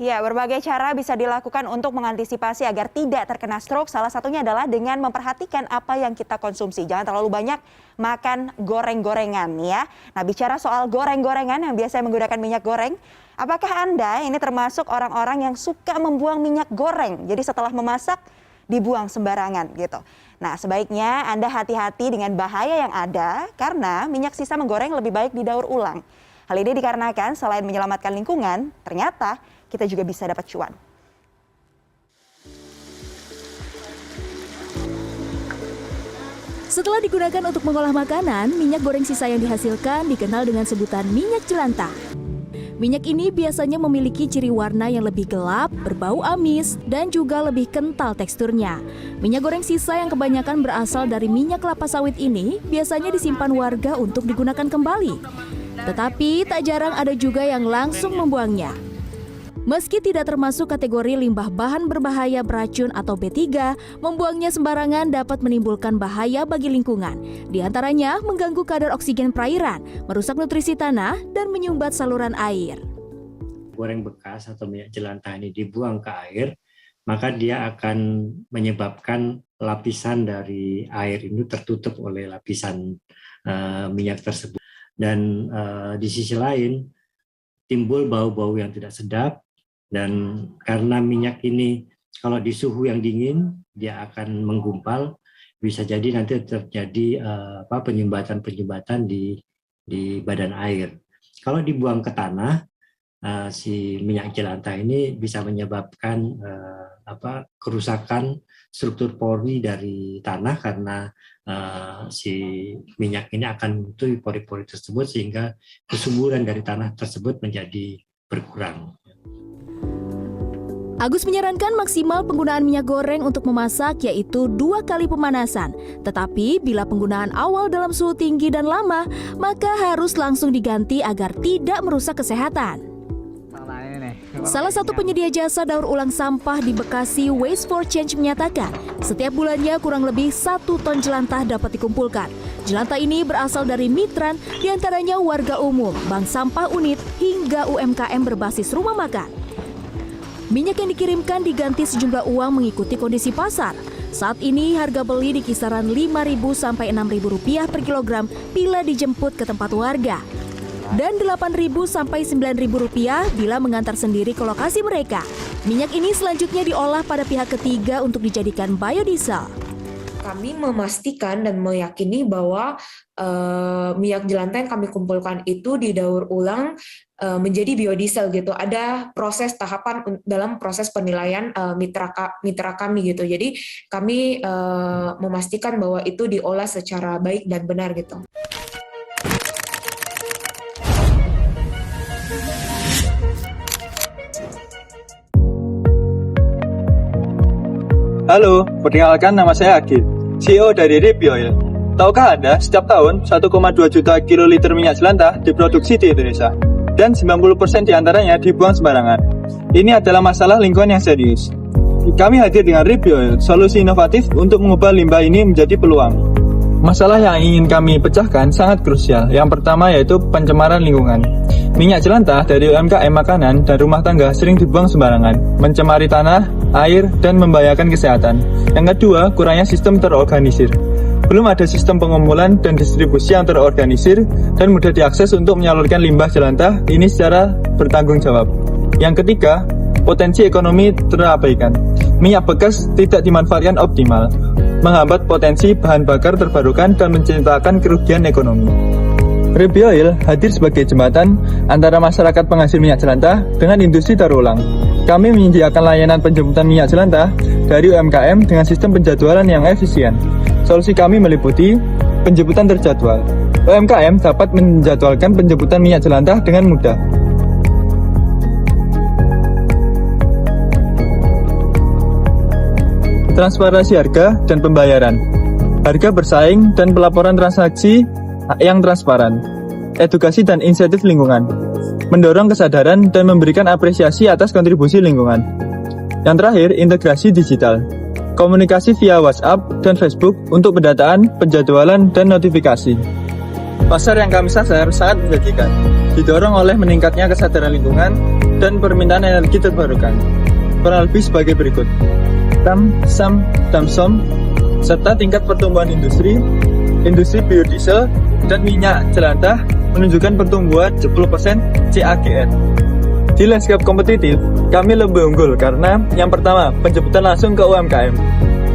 Ya, berbagai cara bisa dilakukan untuk mengantisipasi agar tidak terkena stroke. Salah satunya adalah dengan memperhatikan apa yang kita konsumsi. Jangan terlalu banyak makan goreng-gorengan ya. Nah, bicara soal goreng-gorengan yang biasanya menggunakan minyak goreng, apakah Anda ini termasuk orang-orang yang suka membuang minyak goreng? Jadi setelah memasak dibuang sembarangan gitu. Nah, sebaiknya Anda hati-hati dengan bahaya yang ada karena minyak sisa menggoreng lebih baik didaur ulang. Hal ini dikarenakan selain menyelamatkan lingkungan, ternyata kita juga bisa dapat cuan. Setelah digunakan untuk mengolah makanan, minyak goreng sisa yang dihasilkan dikenal dengan sebutan minyak jelantah. Minyak ini biasanya memiliki ciri warna yang lebih gelap, berbau amis, dan juga lebih kental teksturnya. Minyak goreng sisa yang kebanyakan berasal dari minyak kelapa sawit ini biasanya disimpan warga untuk digunakan kembali. Tetapi tak jarang ada juga yang langsung membuangnya. Meski tidak termasuk kategori limbah bahan berbahaya beracun atau B3, membuangnya sembarangan dapat menimbulkan bahaya bagi lingkungan. Di antaranya mengganggu kadar oksigen perairan, merusak nutrisi tanah, dan menyumbat saluran air. Goreng bekas atau minyak jelantah ini dibuang ke air, maka dia akan menyebabkan lapisan dari air ini tertutup oleh lapisan minyak tersebut. Dan di sisi lain, timbul bau-bau yang tidak sedap. Dan karena minyak ini kalau di suhu yang dingin dia akan menggumpal, bisa jadi nanti terjadi penyumbatan di badan air. Kalau dibuang ke tanah, si minyak jelantah ini bisa menyebabkan kerusakan struktur pori dari tanah karena si minyak ini akan menutupi pori-pori tersebut sehingga kesuburan dari tanah tersebut menjadi berkurang. Agus menyarankan maksimal penggunaan minyak goreng untuk memasak yaitu 2 kali pemanasan. Tetapi bila penggunaan awal dalam suhu tinggi dan lama, maka harus langsung diganti agar tidak merusak kesehatan. Salah satu penyedia jasa daur ulang sampah di Bekasi, Waste for Change menyatakan, setiap bulannya kurang lebih 1 ton jelantah dapat dikumpulkan. Jelantah ini berasal dari migran, diantaranya warga umum, bank sampah unit, hingga UMKM berbasis rumah makan. Minyak yang dikirimkan diganti sejumlah uang mengikuti kondisi pasar. Saat ini harga beli di kisaran Rp5.000 sampai Rp6.000 per kilogram bila dijemput ke tempat warga. Dan Rp8.000 sampai Rp9.000 bila mengantar sendiri ke lokasi mereka. Minyak ini selanjutnya diolah pada pihak ketiga untuk dijadikan biodiesel. Kami memastikan dan meyakini bahwa minyak jelantah yang kami kumpulkan itu didaur ulang menjadi biodiesel gitu. Ada proses tahapan dalam proses penilaian mitra kami gitu. Jadi kami memastikan bahwa itu diolah secara baik dan benar gitu. Halo, perkenalkan nama saya Agil, CEO dari Ripioil. Tahukah Anda, setiap tahun 1,2 juta kiloliter minyak jelantah diproduksi di Indonesia, dan 90% diantaranya dibuang sembarangan. Ini adalah masalah lingkungan yang serius. Kami hadir dengan Ripioil, solusi inovatif untuk mengubah limbah ini menjadi peluang. Masalah yang ingin kami pecahkan sangat krusial. Yang pertama yaitu pencemaran lingkungan. Minyak jelantah dari UMKM makanan dan rumah tangga sering dibuang sembarangan, mencemari tanah, air, dan membahayakan kesehatan. Yang kedua, kurangnya sistem terorganisir. Belum ada sistem pengumpulan dan distribusi yang terorganisir dan mudah diakses untuk menyalurkan limbah jelantah ini secara bertanggung jawab. Yang ketiga, potensi ekonomi terabaikan. Minyak bekas tidak dimanfaatkan optimal, menghambat potensi bahan bakar terbarukan dan menciptakan kerugian ekonomi. Ripioil hadir sebagai jembatan antara masyarakat penghasil minyak jelantah dengan industri daur ulang. Kami menyediakan layanan penjemputan minyak jelantah dari UMKM dengan sistem penjadwalan yang efisien. Solusi kami meliputi penjemputan terjadwal. UMKM dapat menjadwalkan penjemputan minyak jelantah dengan mudah. Transparansi harga dan pembayaran. Harga bersaing dan pelaporan transaksi yang transparan. Edukasi dan insentif lingkungan. Mendorong kesadaran dan memberikan apresiasi atas kontribusi lingkungan. Yang terakhir, integrasi digital. Komunikasi via WhatsApp dan Facebook untuk pendataan, penjadwalan, dan notifikasi. Pasar yang kami sasar sangat menjanjikan, didorong oleh meningkatnya kesadaran lingkungan dan permintaan energi terbarukan. Kurang lebih sebagai berikut. Tam-sam, tam-som, serta tingkat pertumbuhan industri biodiesel, dan minyak jelantah menunjukkan pertumbuhan 10% CAGR. Di landscape kompetitif, kami lebih unggul karena yang pertama, penjemputan langsung ke UMKM.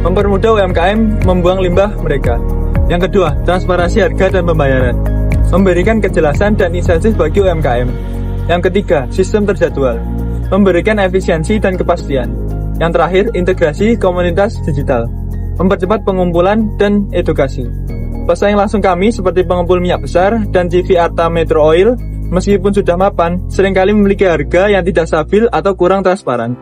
Mempermudah UMKM membuang limbah mereka. Yang kedua, transparansi harga dan pembayaran. Memberikan kejelasan dan insentif bagi UMKM. Yang ketiga, sistem terjadwal. Memberikan efisiensi dan kepastian. Yang terakhir, integrasi komunitas digital. Mempercepat pengumpulan dan edukasi. Pesaing langsung kami seperti pengumpul minyak besar dan CV Arta Metro Oil, meskipun sudah mapan, seringkali memiliki harga yang tidak stabil atau kurang transparan.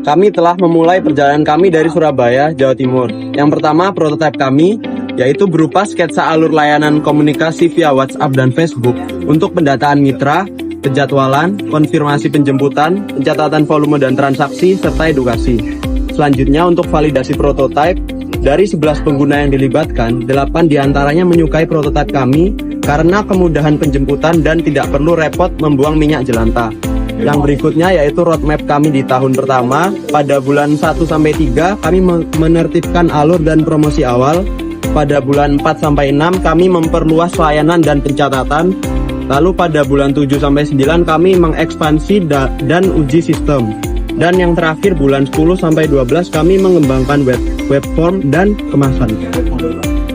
Kami telah memulai perjalanan kami dari Surabaya, Jawa Timur. Yang pertama, prototipe kami, yaitu berupa sketsa alur layanan komunikasi via WhatsApp dan Facebook untuk pendataan mitra, penjadwalan, konfirmasi penjemputan, pencatatan volume dan transaksi, serta edukasi. Selanjutnya, untuk validasi prototipe, dari 11 pengguna yang dilibatkan, 8 diantaranya menyukai prototipe kami karena kemudahan penjemputan dan tidak perlu repot membuang minyak jelantah. Yang berikutnya yaitu roadmap kami di tahun pertama. Pada bulan 1-3 kami menertibkan alur dan promosi awal. Pada bulan 4-6 kami memperluas layanan dan pencatatan. Lalu pada bulan 7-9 kami mengekspansi dan uji sistem. Dan yang terakhir bulan 10-12 kami mengembangkan web form dan kemasan.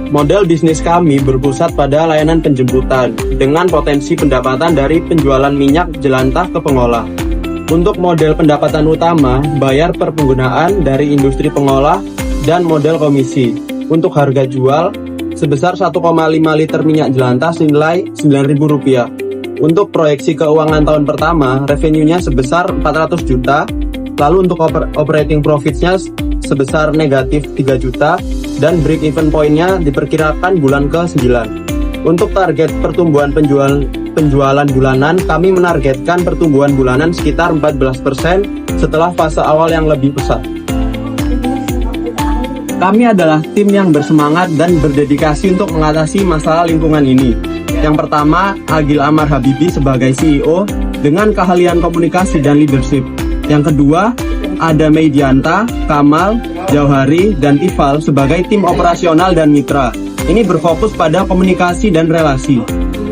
Model bisnis kami berpusat pada layanan penjemputan dengan potensi pendapatan dari penjualan minyak jelantah ke pengolah. Untuk model pendapatan utama, bayar per penggunaan dari industri pengolah dan model komisi. Untuk harga jual sebesar 1,5 liter minyak jelantah senilai Rp9.000. Untuk proyeksi keuangan tahun pertama, revenue-nya sebesar 400 juta. Lalu untuk operating profit-nya sebesar negatif 3 juta dan break even point-nya diperkirakan bulan ke-9. Untuk target pertumbuhan penjualan bulanan, kami menargetkan pertumbuhan bulanan sekitar 14% setelah fase awal yang lebih pesat. Kami adalah tim yang bersemangat dan berdedikasi untuk mengatasi masalah lingkungan ini. Yang pertama, Agil Amar Habibi sebagai CEO dengan keahlian komunikasi dan leadership. Yang kedua, ada Meidianta, Kamal, Jauhari, dan Tifal sebagai tim operasional dan mitra. Ini berfokus pada komunikasi dan relasi.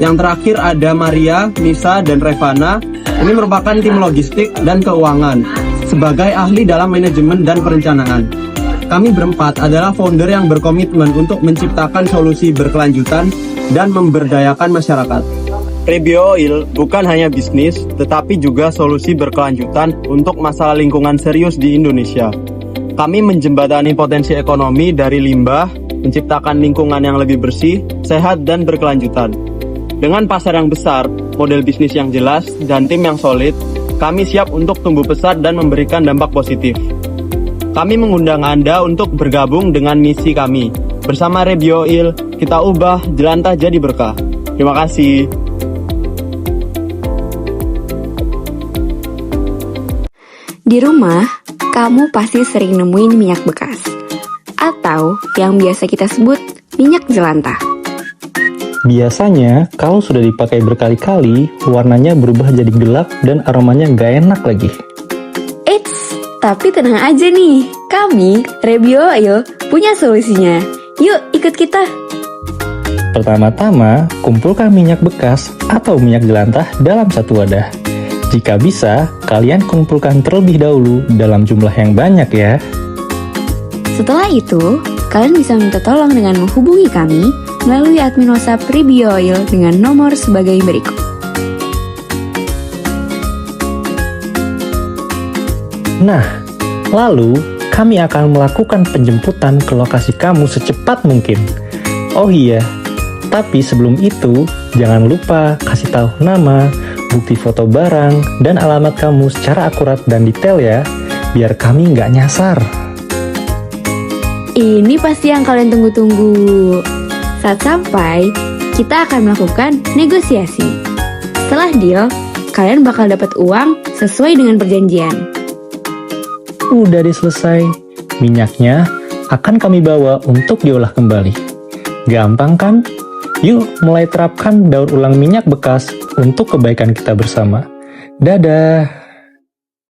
Yang terakhir ada Maria, Nisa, dan Revana. Ini merupakan tim logistik dan keuangan sebagai ahli dalam manajemen dan perencanaan. Kami berempat adalah founder yang berkomitmen untuk menciptakan solusi berkelanjutan dan memberdayakan masyarakat. Rebio Oil bukan hanya bisnis, tetapi juga solusi berkelanjutan untuk masalah lingkungan serius di Indonesia. Kami menjembatani potensi ekonomi dari limbah, menciptakan lingkungan yang lebih bersih, sehat, dan berkelanjutan. Dengan pasar yang besar, model bisnis yang jelas, dan tim yang solid, kami siap untuk tumbuh pesat dan memberikan dampak positif. Kami mengundang Anda untuk bergabung dengan misi kami. Bersama Rebio Oil, kita ubah jelantah jadi berkah. Terima kasih. Di rumah, kamu pasti sering nemuin minyak bekas, atau yang biasa kita sebut minyak jelantah. Biasanya, kalau sudah dipakai berkali-kali, warnanya berubah jadi gelap dan aromanya gak enak lagi. Eits, tapi tenang aja nih, kami, Rebio Oil, punya solusinya. Yuk, ikut kita! Pertama-tama, kumpulkan minyak bekas atau minyak jelantah dalam satu wadah. Jika bisa, kalian kumpulkan terlebih dahulu dalam jumlah yang banyak ya. Setelah itu, kalian bisa minta tolong dengan menghubungi kami melalui admin WhatsApp Rebio Oil dengan nomor sebagai berikut. Nah, lalu kami akan melakukan penjemputan ke lokasi kamu secepat mungkin. Oh iya, tapi sebelum itu, jangan lupa kasih tahu nama, bukti foto barang, dan alamat kamu secara akurat dan detail ya, biar kami nggak nyasar. Ini pasti yang kalian tunggu-tunggu. Saat sampai, kita akan melakukan negosiasi. Setelah deal, kalian bakal dapat uang sesuai dengan perjanjian. Udah selesai. Minyaknya akan kami bawa untuk diolah kembali. Gampang kan? Yuk mulai terapkan daur ulang minyak bekas untuk kebaikan kita bersama. Dadah!